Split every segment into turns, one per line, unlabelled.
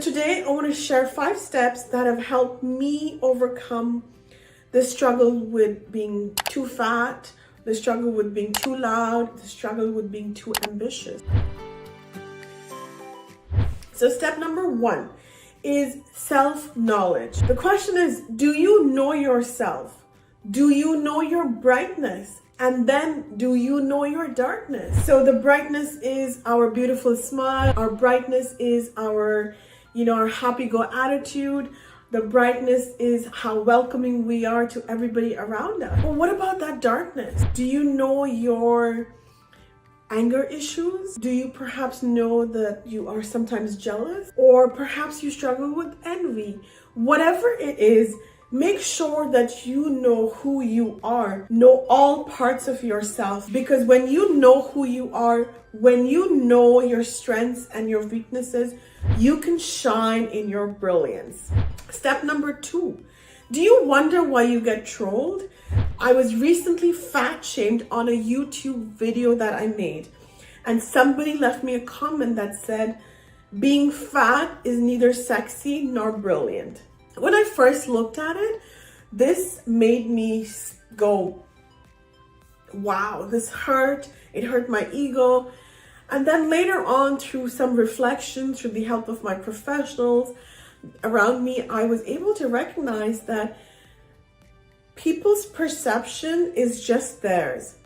Today, I want to share 5 steps that have helped me overcome the struggle with being too fat, the struggle with being too loud, the struggle with being too ambitious. So step number 1 is self-knowledge. The question is, do you know yourself? Do you know your brightness? And then, do you know your darkness? So the brightness is our beautiful smile. Our brightness is our happy-go attitude. The brightness is how welcoming we are to everybody around us. But what about that darkness? Do you know your anger issues? Do you perhaps know that you are sometimes jealous? Or perhaps you struggle with envy? Whatever it is, make sure that you know who you are. Know all parts of yourself. Because when you know who you are, when you know your strengths and your weaknesses, you can shine in your brilliance. Step number 2. Do you wonder why you get trolled? I was recently fat shamed on a YouTube video that I made. And somebody left me a comment that said, being fat is neither sexy nor brilliant. When I first looked at it, this made me go, wow, this hurt. It hurt my ego. And then later on, through some reflection, through the help of my professionals around me, I was able to recognize that people's perception is just theirs.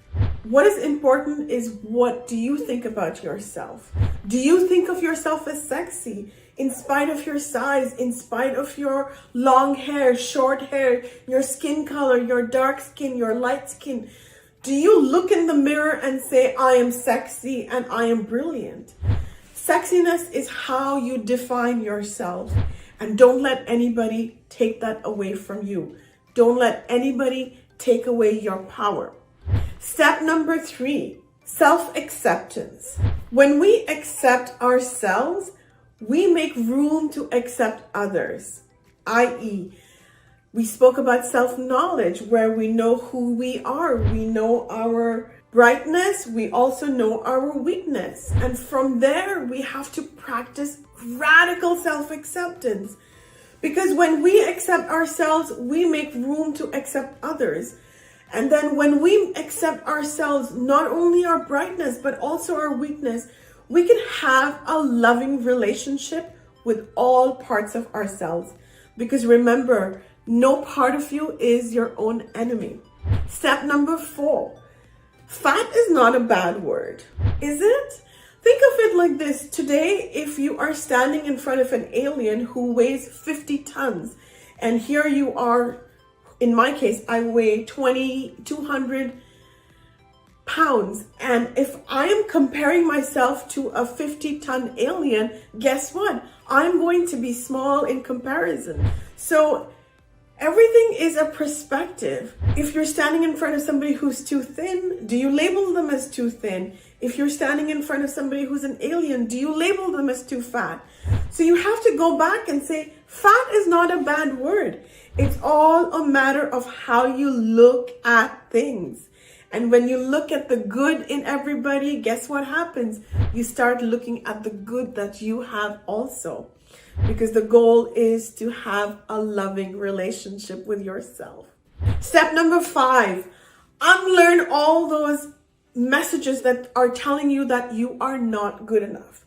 What is important is, what do you think about yourself? Do you think of yourself as sexy in spite of your size, in spite of your long hair, short hair, your skin color, your dark skin, your light skin? Do you look in the mirror and say, I am sexy and I am brilliant? Sexiness is how you define yourself. And don't let anybody take that away from you. Don't let anybody take away your power. Step number 3, self-acceptance. When we accept ourselves, we make room to accept others, i.e., we spoke about self-knowledge, where we know who we are. We know our brightness. We also know our weakness. And from there, we have to practice radical self-acceptance. Because when we accept ourselves, we make room to accept others. And then when we accept ourselves, not only our brightness, but also our weakness, we can have a loving relationship with all parts of ourselves. Because remember, no part of you is your own enemy. Step number 4. Fat is not a bad word, is it? Think of it like this. Today, if you are standing in front of an alien who weighs 50 tons, and here you are, in my case, I weigh 200 pounds. And if I am comparing myself to a 50-ton alien, guess what? I'm going to be small in comparison. So everything is a perspective. If you're standing in front of somebody who's too thin, do you label them as too thin? If you're standing in front of somebody who's an alien, do you label them as too fat? So you have to go back and say, fat is not a bad word. It's all a matter of how you look at things. And when you look at the good in everybody, guess what happens? You start looking at the good that you have also. Because the goal is to have a loving relationship with yourself. Step number 5, unlearn all those messages that are telling you that you are not good enough.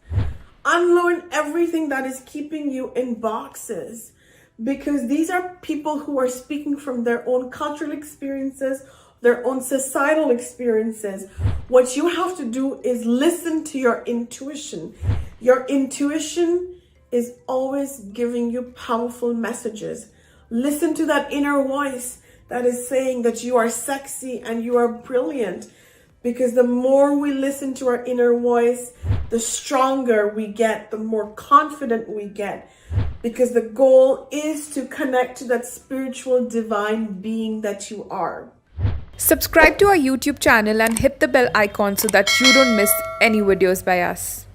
Unlearn everything that is keeping you in boxes. Because these are people who are speaking from their own cultural experiences, their own societal experiences. What you have to do is listen to your intuition. Your intuition is always giving you powerful messages. Listen to that inner voice that is saying that you are sexy and you are brilliant. Because the more we listen to our inner voice, the stronger we get, the more confident we get. Because the goal is to connect to that spiritual divine being that you are.
Subscribe to our YouTube channel and hit the bell icon so that you don't miss any videos by us.